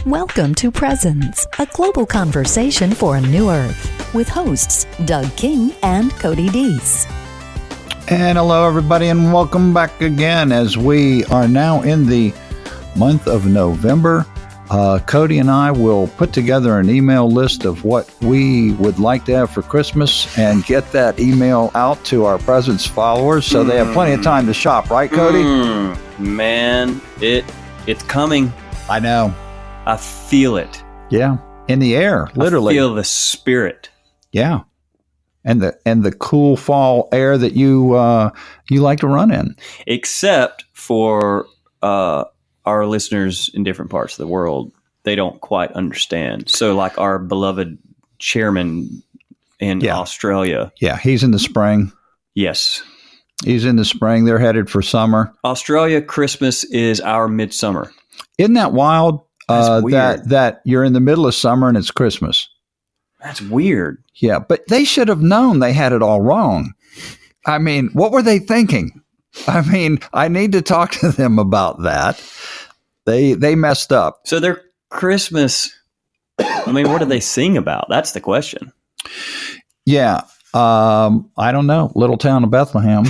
Welcome to Presence, a global conversation for a new earth, with hosts Doug King and Cody Deese. And hello, everybody, and welcome back again as we are now in the month of November. Cody and I will put together an email list of what we would like to have for Christmas and get that email out to our Presence followers so they have plenty of time to shop, right, Cody? Man, it's coming. I know. I feel it. Yeah, in the air, literally. I feel the spirit. Yeah, and the cool fall air that you like to run in. Except for our listeners in different parts of the world, they don't quite understand. So, like our beloved chairman in Australia. Yeah, he's in the spring. Yes. He's in the spring. They're headed for summer. Australia, Christmas is our midsummer. Isn't that wild? Weird. That you're in the middle of summer and it's Christmas. That's weird. Yeah, but they should have known they had it all wrong. I mean, what were they thinking? I mean, I need to talk to them about that. They messed up. So their Christmas, I mean, what do they sing about? That's the question. Yeah. I don't know. Little town of Bethlehem.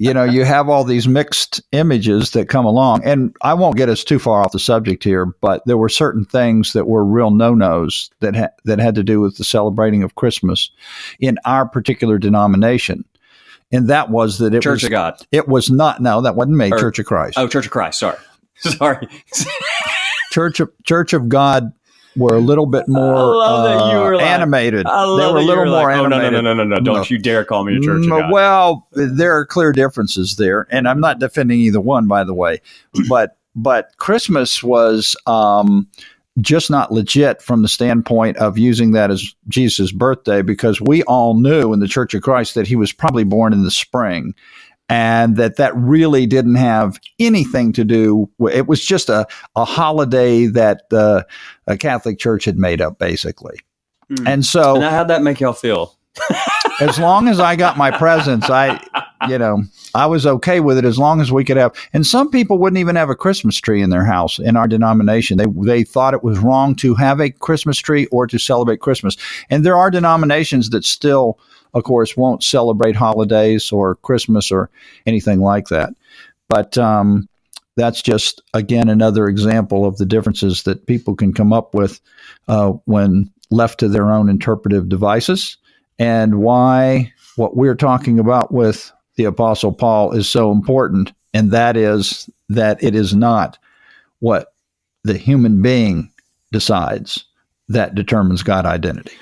You have all these mixed images that come along, and I won't get us too far off the subject here, but there were certain things that were real no-nos that had to do with the celebrating of Christmas in our particular denomination. And that was that it Church of God. It was not. No, that wasn't me. Church of Christ. Oh, Church of Christ. Sorry. Church of God were a little bit more animated. I love they were a little more animated. No. Don't you dare call me a Church of God. Well, there are clear differences there, and I'm not defending either one, by the way. But Christmas was just not legit from the standpoint of using that as Jesus' birthday, because we all knew in the Church of Christ that he was probably born in the spring. And that really didn't have anything to do with it. Was just a holiday that a Catholic Church had made up, basically. And so, and how'd that make y'all feel? As long as I got my presents, I was okay with it as long as we could have. And some people wouldn't even have a Christmas tree in their house in our denomination. They thought it was wrong to have a Christmas tree or to celebrate Christmas. And there are denominations that still, of course, won't celebrate holidays or Christmas or anything like that. But that's just, again, another example of the differences that people can come up with when left to their own interpretive devices, and why what we're talking about with the Apostle Paul is so important, and that is that it is not what the human being decides that determines God identity.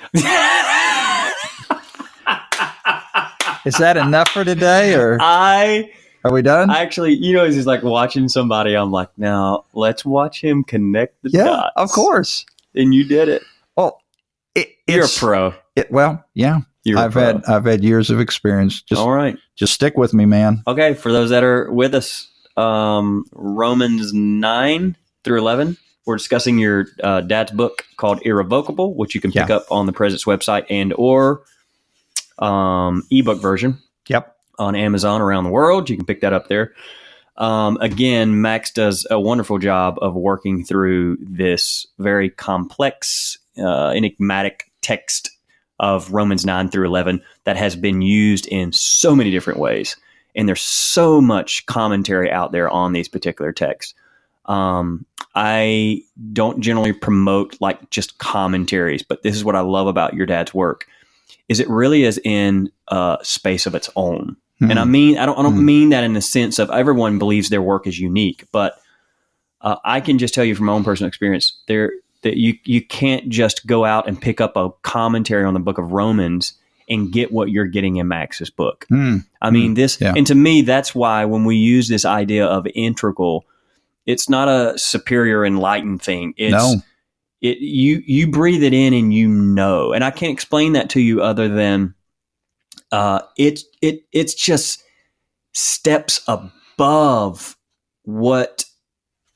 Is that enough for today, or are we done? Actually, it's just like watching somebody. I'm like, now let's watch him connect the dots. Yeah, of course. And you did it. Well, you're a pro. Yeah. I've had years of experience. All right. Just stick with me, man. Okay, for those that are with us, Romans 9 through 11. We're discussing your dad's book called Irrevocable, which you can pick up on the Presence website and or ebook version. Yep. On Amazon around the world. You can pick that up there. Again, Max does a wonderful job of working through this very complex, enigmatic text of Romans 9 through 11 that has been used in so many different ways. And there's so much commentary out there on these particular texts. I don't generally promote like just commentaries, but this is what I love about your dad's work, is it really is in a space of its own. Mm-hmm. And I don't mean that in the sense of everyone believes their work is unique, but I can just tell you from my own personal experience that you can't just go out and pick up a commentary on the book of Romans and get what you're getting in Max's book. I mean, and to me, that's why when we use this idea of integral, it's not a superior enlightened thing. It's you breathe it in and and I can't explain that to you other than it's just steps above what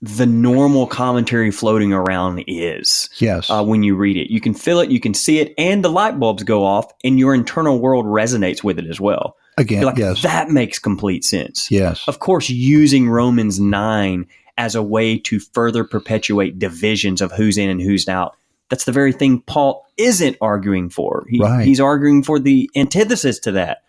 the normal commentary floating around is. Yes. When you read it, you can feel it, you can see it, and the light bulbs go off, and your internal world resonates with it as well. Again, yes. That makes complete sense. Yes. Of course, using Romans 9 as a way to further perpetuate divisions of who's in and who's out. That's the very thing Paul isn't arguing for. He's arguing for the antithesis to that.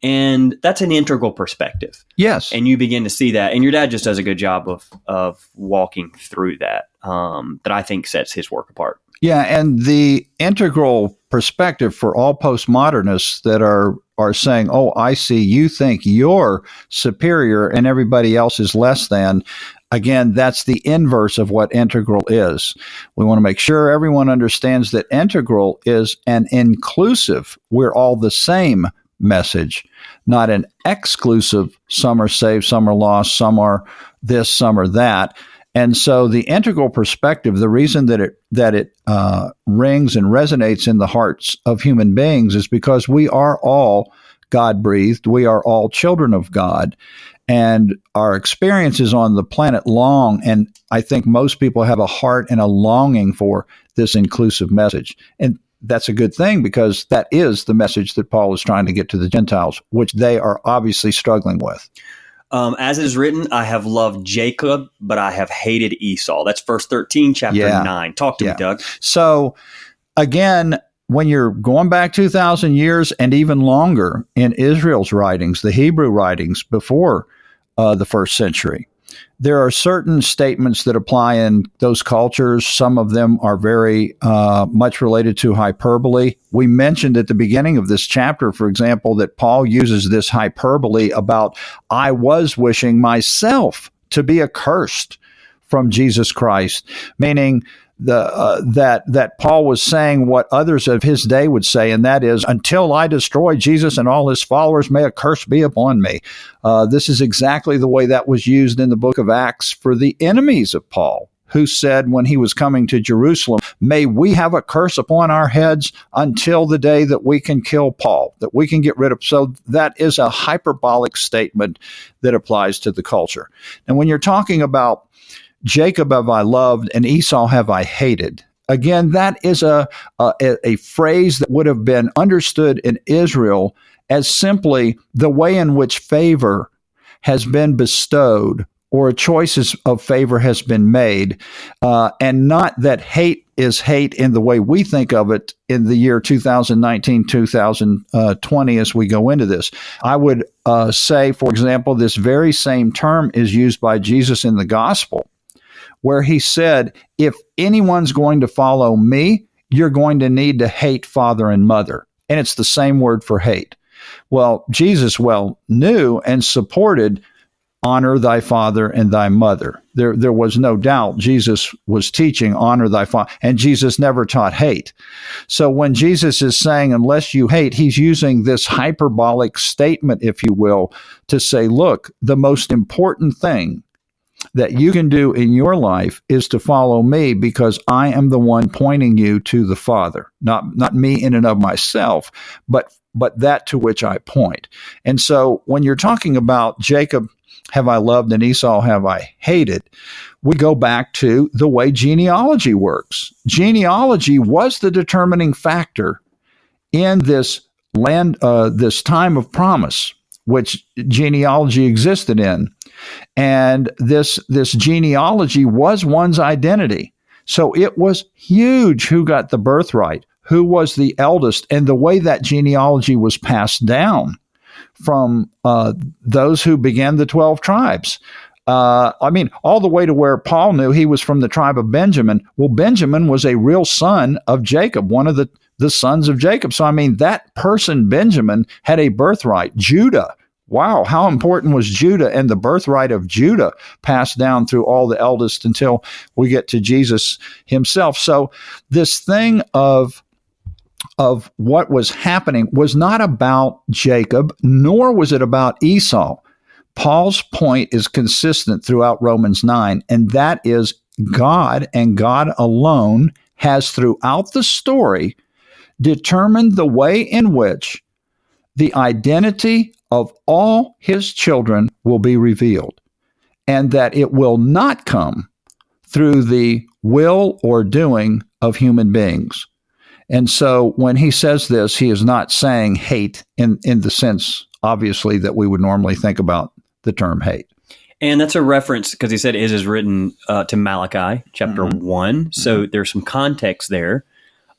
And that's an integral perspective. Yes. And you begin to see that. And your dad just does a good job of walking through that, that I think sets his work apart. Yeah, and the integral perspective for all postmodernists that are saying, oh, I see, you think you're superior and everybody else is less than. Again, that's the inverse of what integral is. We want to make sure everyone understands that integral is an inclusive, we're all the same message, not an exclusive, some are saved, some are lost, some are this, some are that. And so the integral perspective, the reason that it rings and resonates in the hearts of human beings is because we are all God-breathed. We are all children of God. And our experiences on the planet long, and I think most people have a heart and a longing for this inclusive message. And that's a good thing because that is the message that Paul is trying to get to the Gentiles, which they are obviously struggling with. As it is written, I have loved Jacob, but I have hated Esau. That's verse 13, chapter 9. Talk to me, Doug. So, again, when you're going back 2,000 years and even longer in Israel's writings, the Hebrew writings before the first century, there are certain statements that apply in those cultures. Some of them are very much related to hyperbole. We mentioned at the beginning of this chapter, for example, that Paul uses this hyperbole about, I was wishing myself to be accursed from Jesus Christ, meaning that Paul was saying what others of his day would say, and that is, until I destroy Jesus and all his followers, may a curse be upon me. This is exactly the way that was used in the book of Acts for the enemies of Paul, who said when he was coming to Jerusalem, may we have a curse upon our heads until the day that we can kill Paul, that we can get rid of. So that is a hyperbolic statement that applies to the culture. And when you're talking about Jacob have I loved and Esau have I hated, again, that is a phrase that would have been understood in Israel as simply the way in which favor has been bestowed or choices of favor has been made, and not that hate is hate in the way we think of it in the year 2019, 2020 as we go into this. I would say, for example, this very same term is used by Jesus in the gospel, where he said, if anyone's going to follow me, you're going to need to hate father and mother. And it's the same word for hate. Well, Jesus knew and supported honor thy father and thy mother. There was no doubt Jesus was teaching honor thy father, and Jesus never taught hate. So when Jesus is saying, unless you hate, he's using this hyperbolic statement, if you will, to say, look, the most important thing that you can do in your life is to follow me because I am the one pointing you to the Father, not me in and of myself, but that to which I point. And so when you're talking about Jacob have I loved and Esau have I hated, we go back to the way genealogy works. Genealogy was the determining factor in this land, this time of promise, which genealogy existed in. And this genealogy was one's identity. So it was huge who got the birthright, who was the eldest, and the way that genealogy was passed down from those who began the 12 tribes. All the way to where Paul knew he was from the tribe of Benjamin. Well, Benjamin was a real son of Jacob, one of the sons of Jacob. So, that person, Benjamin, had a birthright. Judah. Wow, how important was Judah and the birthright of Judah passed down through all the eldest until we get to Jesus himself. So this thing of what was happening was not about Jacob, nor was it about Esau. Paul's point is consistent throughout Romans 9, and that is God and God alone has throughout the story determined the way in which the identity of all his children will be revealed, and that it will not come through the will or doing of human beings. And so when he says this, he is not saying hate in the sense, obviously, that we would normally think about the term hate. And that's a reference because he said is written to Malachi chapter 1. So there's some context there.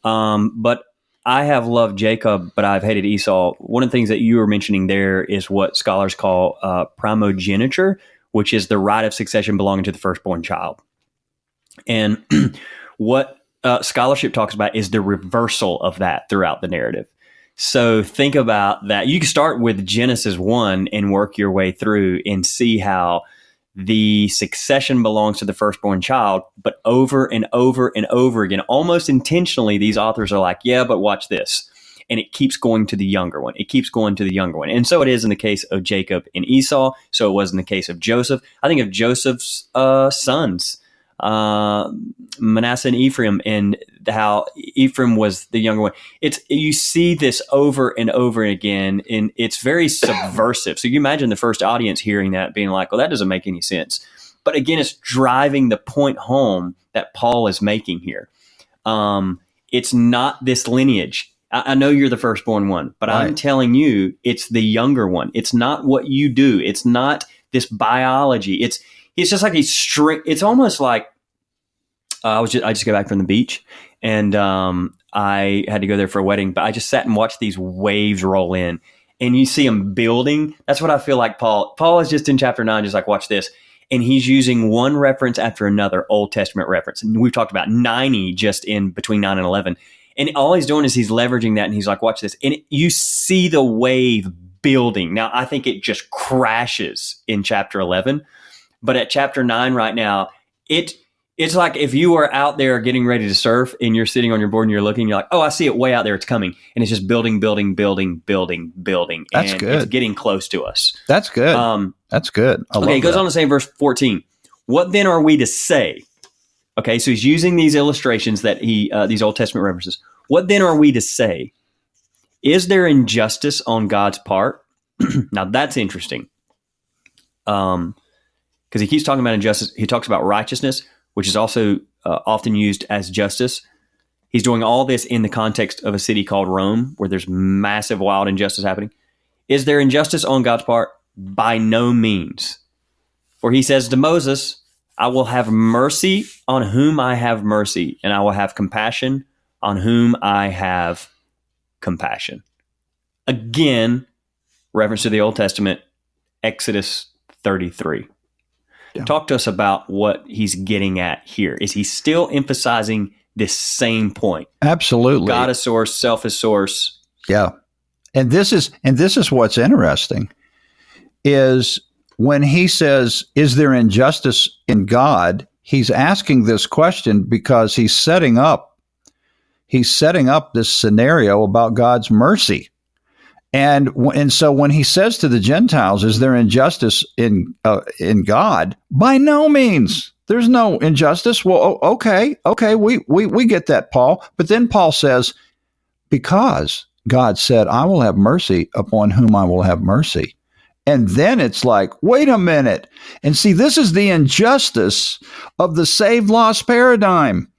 But I have loved Jacob, but I've hated Esau. One of the things that you were mentioning there is what scholars call primogeniture, which is the right of succession belonging to the firstborn child. And what scholarship talks about is the reversal of that throughout the narrative. So think about that. You can start with Genesis 1 and work your way through and see how the succession belongs to the firstborn child, but over and over and over again, almost intentionally, these authors are like, yeah, but watch this. And it keeps going to the younger one. It keeps going to the younger one. And so it is in the case of Jacob and Esau. So it was in the case of Joseph. I think of Joseph's sons, Manasseh and Ephraim, and how Ephraim was the younger one. You see this over and over again, and it's very subversive. So you imagine the first audience hearing that being like, well, that doesn't make any sense. But again, it's driving the point home that Paul is making here. It's not this lineage. I know you're the firstborn one, but right. I'm telling you, it's the younger one. It's not what you do. It's not this biology. It's just like a string. It's almost like I just got back from the beach, and I had to go there for a wedding. But I just sat and watched these waves roll in, and you see them building. That's what I feel like. Paul is just in chapter 9, just like, watch this, and he's using one reference after another, Old Testament reference, and we've talked about 90 just in between 9 and 11, and all he's doing is he's leveraging that, and he's like, watch this, and you see the wave building. Now, I think it just crashes in chapter 11. But at chapter 9 right now, it's like if you were out there getting ready to surf and you're sitting on your board and you're looking, you're like, oh, I see it way out there. It's coming. And it's just building. That's and good. It's getting close to us. That's good. That's good. Okay, it goes on to say in verse 14, what then are we to say? Okay, so he's using these illustrations that these Old Testament references. What then are we to say? Is there injustice on God's part? Now that's interesting. Because he keeps talking about injustice. He talks about righteousness, which is also often used as justice. He's doing all this in the context of a city called Rome, where there's massive, wild injustice happening. Is there injustice on God's part? By no means. For he says to Moses, I will have mercy on whom I have mercy, and I will have compassion on whom I have compassion. Again, reference to the Old Testament, Exodus 33. Yeah. Talk to us about what he's getting at here. Is he still emphasizing this same point? Absolutely. God is source, self is source. Yeah. And this is what's interesting is when he says, is there injustice in God? He's asking this question because he's setting up this scenario about God's mercy. And so when he says to the Gentiles, is there injustice in God? By no means. There's no injustice. Well, okay, we get that, Paul. But then Paul says, because God said, I will have mercy upon whom I will have mercy. And then it's like, wait a minute. And see, this is the injustice of the saved lost paradigm.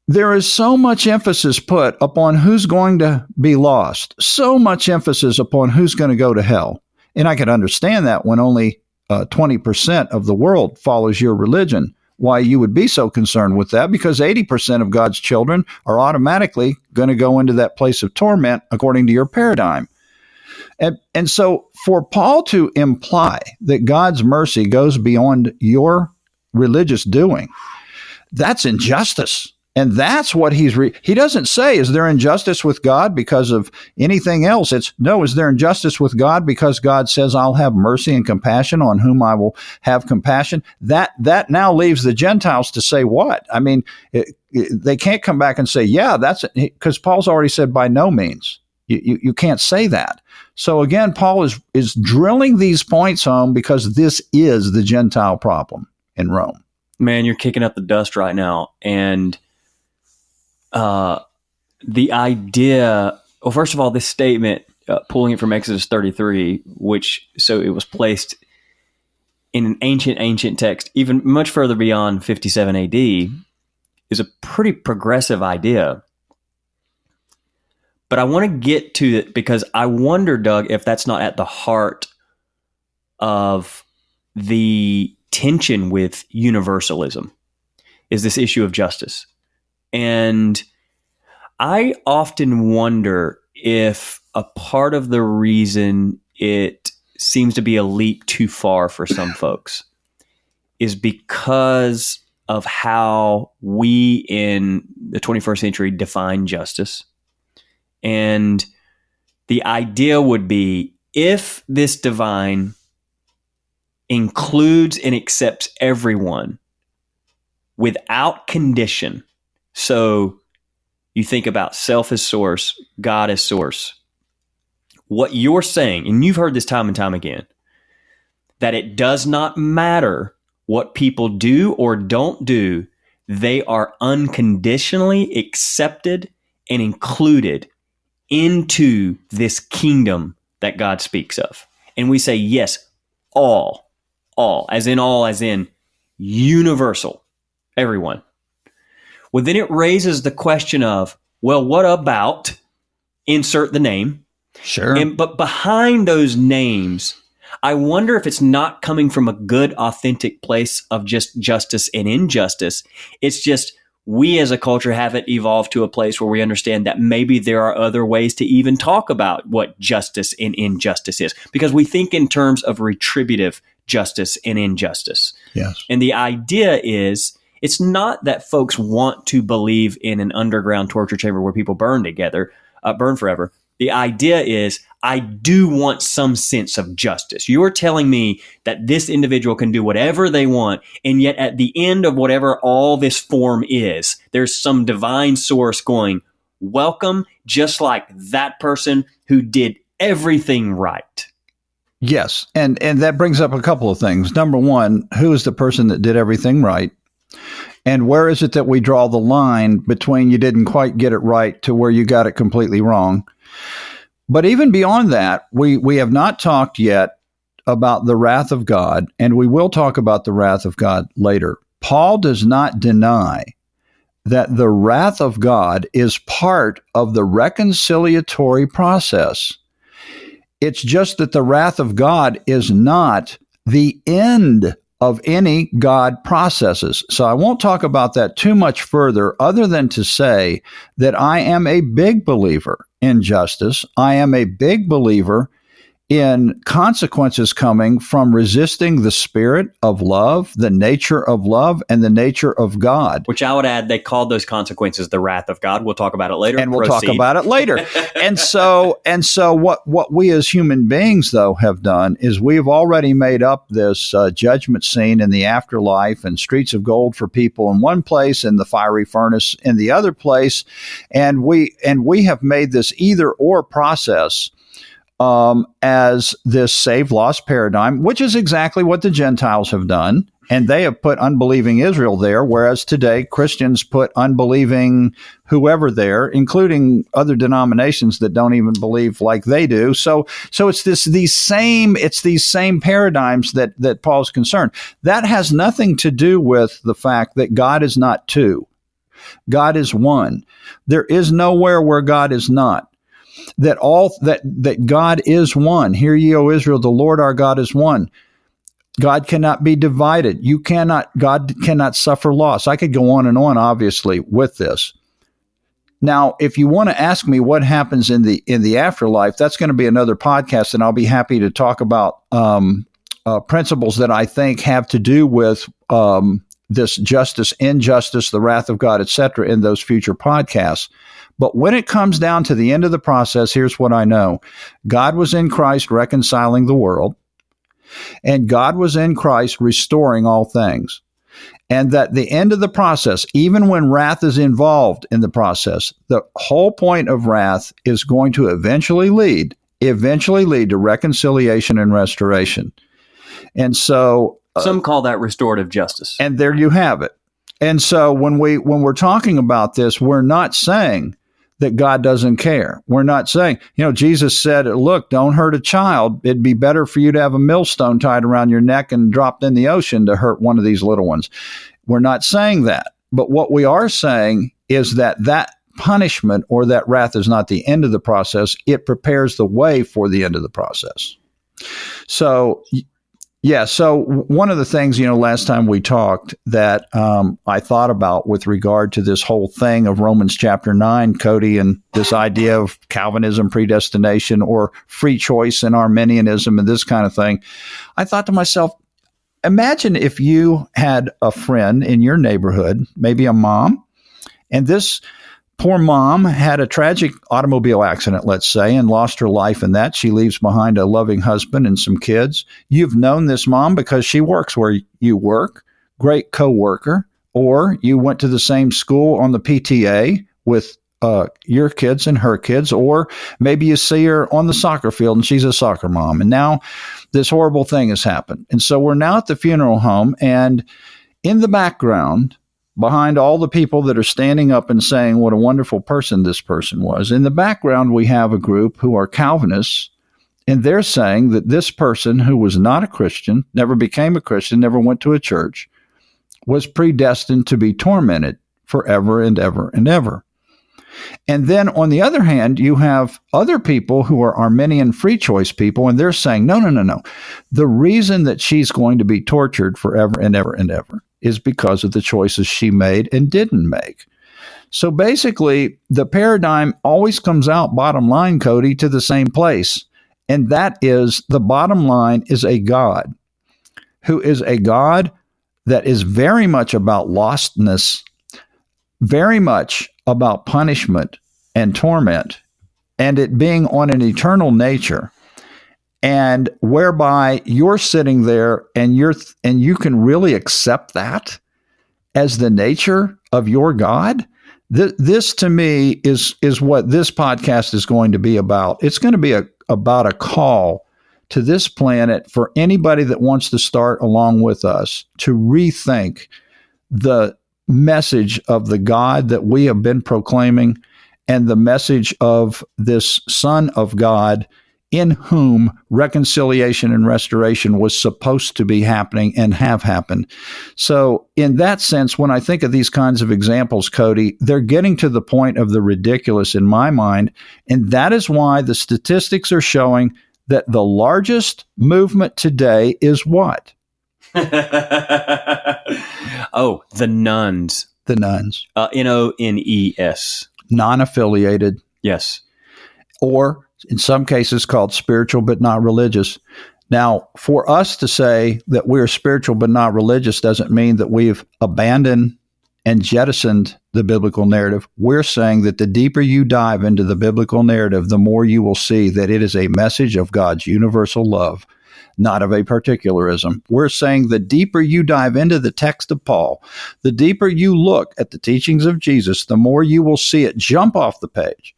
There is so much emphasis put upon who's going to be lost, so much emphasis upon who's going to go to hell. And I can understand that when only 20% of the world follows your religion, why you would be so concerned with that, because 80% of God's children are automatically going to go into that place of torment according to your paradigm. And so for Paul to imply that God's mercy goes beyond your religious doing, that's injustice. And that's what he doesn't say, is there injustice with God because of anything else? It's, no, is there injustice with God because God says, I'll have mercy and compassion on whom I will have compassion? That now leaves the Gentiles to say what? I mean, they can't come back and say, yeah, that's it, because Paul's already said by no means. You can't say that. So again, Paul is drilling these points home because this is the Gentile problem in Rome. Man, you're kicking up the dust right now. And the idea, well, first of all, this statement, pulling it from Exodus 33, so it was placed in an ancient text, even much further beyond 57 AD, is a pretty progressive idea. But I want to get to it because I wonder, Doug, if that's not at the heart of the tension with universalism is this issue of justice. And I often wonder if a part of the reason it seems to be a leap too far for some folks is because of how we in the 21st century define justice. And the idea would be, if this divine includes and accepts everyone without condition, so you think about self as source, God as source, what you're saying, and you've heard this time and time again, that it does not matter what people do or don't do, they are unconditionally accepted and included into this kingdom that God speaks of. And we say, yes, all, as in universal, everyone. Well, then it raises the question of, well, what about insert the name? Sure. But behind those names, I wonder if it's not coming from a good, authentic place of just justice and injustice. It's just we as a culture haven't evolved to a place where we understand that maybe there are other ways to even talk about what justice and injustice is, because we think in terms of retributive justice and injustice. Yes. And the idea is, it's not that folks want to believe in an underground torture chamber where people burn forever. The idea is, I do want some sense of justice. You're telling me that this individual can do whatever they want, and yet at the end of whatever all this form is, there's some divine source going, welcome, just like that person who did everything right. Yes. And that brings up a couple of things. Number one, who is the person that did everything right? And where is it that we draw the line between you didn't quite get it right to where you got it completely wrong? But even beyond that, we have not talked yet about the wrath of God, and we will talk about the wrath of God later. Paul does not deny that the wrath of God is part of the reconciliatory process. It's just that the wrath of God is not the end of any God processes. So I won't talk about that too much further, other than to say that I am a big believer in justice. I am a big believer in consequences coming from resisting the spirit of love, the nature of love, and the nature of God. Which I would add, they called those consequences the wrath of God. We'll talk about it later. And we'll talk about it later. And so what we as human beings, though, have done is we've already made up this judgment scene in the afterlife and streets of gold for people in one place and the fiery furnace in the other place. And we have made this either or process as this save-lost paradigm, which is exactly what the Gentiles have done. And they have put unbelieving Israel there, whereas today Christians put unbelieving whoever there, including other denominations that don't even believe like they do. So it's these same paradigms that Paul's concerned. That has nothing to do with the fact that God is not two. God is one. There is nowhere where God is not. That God is one. Hear ye, O Israel, the Lord our God is one. God cannot be divided. God cannot suffer loss. I could go on and on, obviously, with this. Now, if you want to ask me what happens in the afterlife, that's going to be another podcast, and I'll be happy to talk about principles that I think have to do with this justice, injustice, the wrath of God, etc., in those future podcasts. But when it comes down to the end of the process, here's what I know. God was in Christ reconciling the world, and God was in Christ restoring all things. And that the end of the process, even when wrath is involved in the process, the whole point of wrath is going to eventually lead to reconciliation and restoration. And so some call that restorative justice. And there you have it. And so when we're talking about this, we're not saying that God doesn't care. We're not saying, Jesus said, look, don't hurt a child. It'd be better for you to have a millstone tied around your neck and dropped in the ocean to hurt one of these little ones. We're not saying that. But what we are saying is that punishment or that wrath is not the end of the process. It prepares the way for the end of the process. So Yeah. So one of the things, last time we talked that I thought about with regard to this whole thing of Romans chapter 9, Cody, and this idea of Calvinism, predestination, or free choice and Arminianism and this kind of thing, I thought to myself, imagine if you had a friend in your neighborhood, maybe a mom, and this poor mom had a tragic automobile accident, let's say, and lost her life in that. She leaves behind a loving husband and some kids. You've known this mom because she works where you work, great coworker, or you went to the same school on the PTA with your kids and her kids, or maybe you see her on the soccer field and she's a soccer mom. And now this horrible thing has happened. And so we're now at the funeral home, and in the background, behind all the people that are standing up and saying what a wonderful person this person was, in the background, we have a group who are Calvinists, and they're saying that this person who was not a Christian, never became a Christian, never went to a church, was predestined to be tormented forever and ever and ever. And then on the other hand, you have other people who are Arminian free choice people, and they're saying, no. The reason that she's going to be tortured forever and ever and ever is because of the choices she made and didn't make. So basically, the paradigm always comes out, bottom line, Cody, to the same place. And that is, the bottom line is a God who is a God that is very much about lostness, very much about punishment and torment, and it being on an eternal nature, and whereby you're sitting there and you can really accept that as the nature of your God. This to me is what this podcast is going to be about. It's going to be about a call to this planet for anybody that wants to start along with us to rethink the message of the God that we have been proclaiming and the message of this Son of God in whom reconciliation and restoration was supposed to be happening and have happened. So in that sense, when I think of these kinds of examples, Cody, they're getting to the point of the ridiculous in my mind. And that is why the statistics are showing that the largest movement today is what? Oh, the nuns. The nuns. N-O-N-E-S. Non-affiliated. Yes. Or in some cases called spiritual but not religious. Now, for us to say that we're spiritual but not religious doesn't mean that we've abandoned and jettisoned the biblical narrative. We're saying that the deeper you dive into the biblical narrative, the more you will see that it is a message of God's universal love, not of a particularism. We're saying the deeper you dive into the text of Paul, the deeper you look at the teachings of Jesus, the more you will see it jump off the page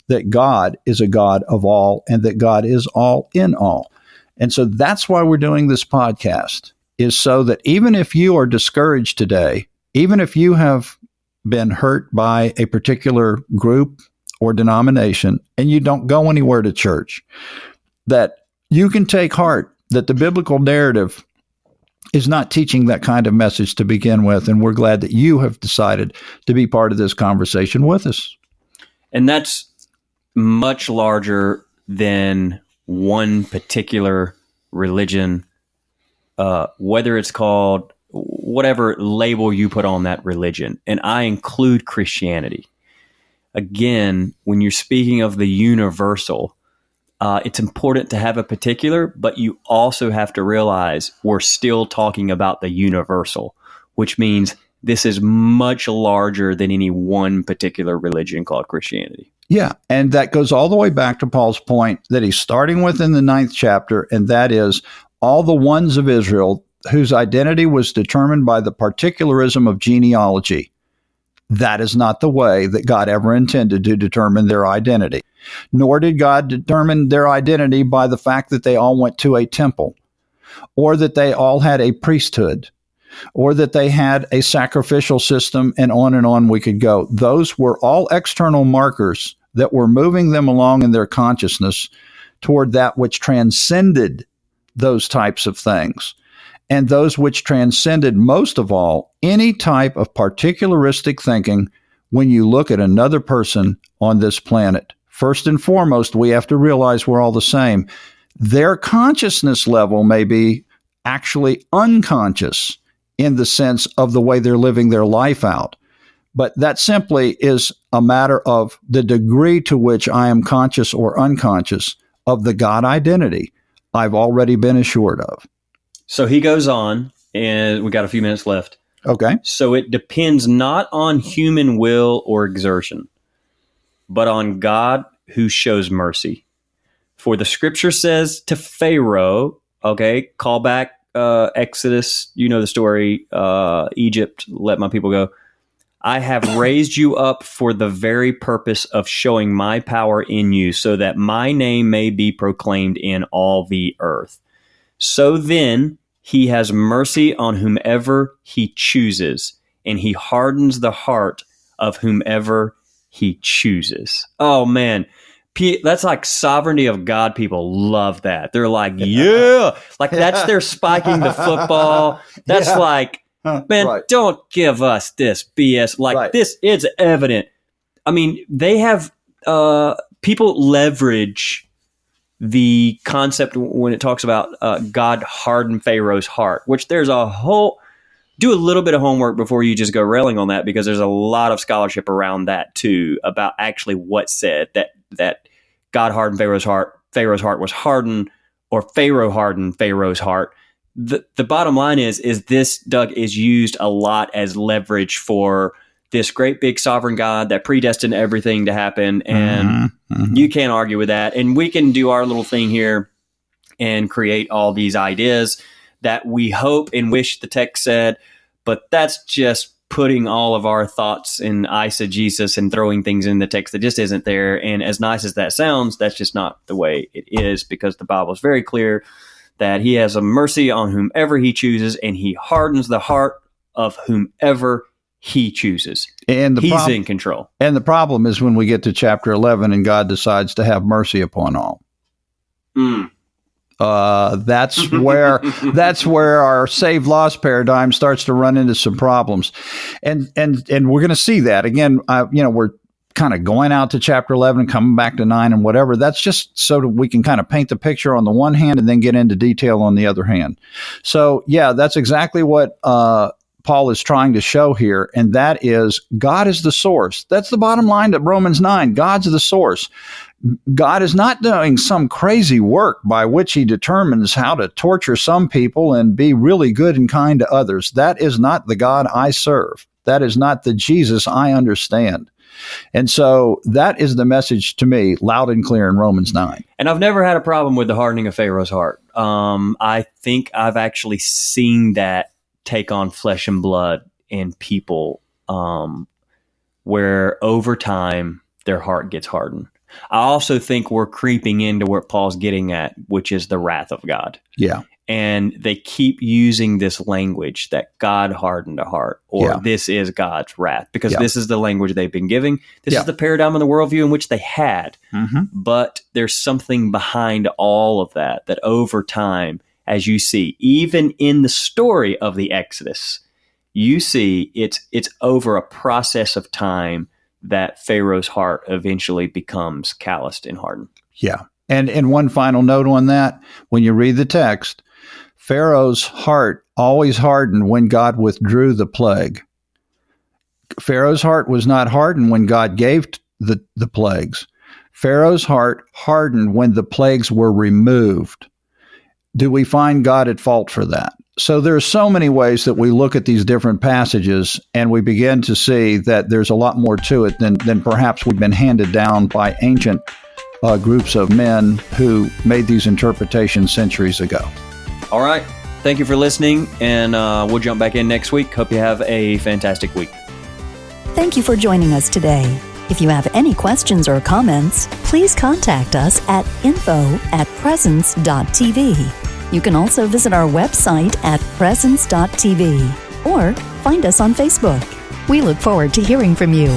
that God is a God of all and that God is all in all. And so that's why we're doing this podcast, is so that even if you are discouraged today, even if you have been hurt by a particular group or denomination and you don't go anywhere to church, that you can take heart that the biblical narrative is not teaching that kind of message to begin with. And we're glad that you have decided to be part of this conversation with us. And that's much larger than one particular religion, whether it's called whatever label you put on that religion. And I include Christianity. Again, when you're speaking of the universal, it's important to have a particular, but you also have to realize we're still talking about the universal, which means this is much larger than any one particular religion called Christianity. Yeah, and that goes all the way back to Paul's point that he's starting with in the 9th chapter, and that is all the ones of Israel whose identity was determined by the particularism of genealogy. That is not the way that God ever intended to determine their identity. Nor did God determine their identity by the fact that they all went to a temple, or that they all had a priesthood, or that they had a sacrificial system, and on we could go. Those were all external markers that were moving them along in their consciousness toward that which transcended those types of things, and those which transcended most of all any type of particularistic thinking when you look at another person on this planet. First and foremost, we have to realize we're all the same. Their consciousness level may be actually unconscious in the sense of the way they're living their life out. But that simply is a matter of the degree to which I am conscious or unconscious of the God identity I've already been assured of. So he goes on, and we got a few minutes left. Okay. So it depends not on human will or exertion, but on God who shows mercy. For the scripture says to Pharaoh, okay, call back Exodus, you know the story, Egypt, let my people go. I have raised you up for the very purpose of showing my power in you, so that my name may be proclaimed in all the earth. So then he has mercy on whomever he chooses, and he hardens the heart of whomever he chooses. Oh, man. That's like sovereignty of God. People love that. They're like, yeah, like that's their spiking the football. That's like, man, right. Don't give us this BS. Like right. This is evident. I mean, they have people leverage the concept when it talks about God hardened Pharaoh's heart, which there's a whole, do a little bit of homework before you just go railing on that, because there's a lot of scholarship around that too, about actually what's said, that God hardened Pharaoh's heart was hardened, or Pharaoh hardened Pharaoh's heart. The bottom line is this, Doug, is used a lot as leverage for this great big sovereign God that predestined everything to happen. And you can't argue with that. And we can do our little thing here and create all these ideas that we hope and wish the text said, but that's just putting all of our thoughts in eisegesis and throwing things in the text that just isn't there. And as nice as that sounds, that's just not the way it is, because the Bible is very clear that he has a mercy on whomever he chooses, and he hardens the heart of whomever he chooses. And he's in control. And the problem is when we get to chapter 11 and God decides to have mercy upon all. That's where our save lost paradigm starts to run into some problems, and we're going to see that again. We're kind of going out to chapter 11 and coming back to 9 and whatever. That's just so that we can kind of paint the picture on the one hand and then get into detail on the other hand. So yeah, that's exactly what Paul is trying to show here, and that is God is the source. That's the bottom line of Romans 9. God's the source. God is not doing some crazy work by which he determines how to torture some people and be really good and kind to others. That is not the God I serve. That is not the Jesus I understand. And so that is the message to me, loud and clear in Romans 9. And I've never had a problem with the hardening of Pharaoh's heart. I think I've actually seen that take on flesh and blood in people, where over time their heart gets hardened. I also think we're creeping into what Paul's getting at, which is the wrath of God. Yeah. And they keep using this language that God hardened a heart, or this is God's wrath, because this is the language they've been giving. This is the paradigm and the worldview in which they had. But there's something behind all of that over time, as you see, even in the story of the Exodus, you see it's over a process of time that Pharaoh's heart eventually becomes calloused and hardened. Yeah. And one final note on that, when you read the text, Pharaoh's heart always hardened when God withdrew the plague. Pharaoh's heart was not hardened when God gave the plagues. Pharaoh's heart hardened when the plagues were removed. Do we find God at fault for that? So there are so many ways that we look at these different passages and we begin to see that there's a lot more to it than perhaps we've been handed down by ancient groups of men who made these interpretations centuries ago. All right. Thank you for listening, and we'll jump back in next week. Hope you have a fantastic week. Thank you for joining us today. If you have any questions or comments, please contact us at info@presence.tv. You can also visit our website at presence.tv or find us on Facebook. We look forward to hearing from you.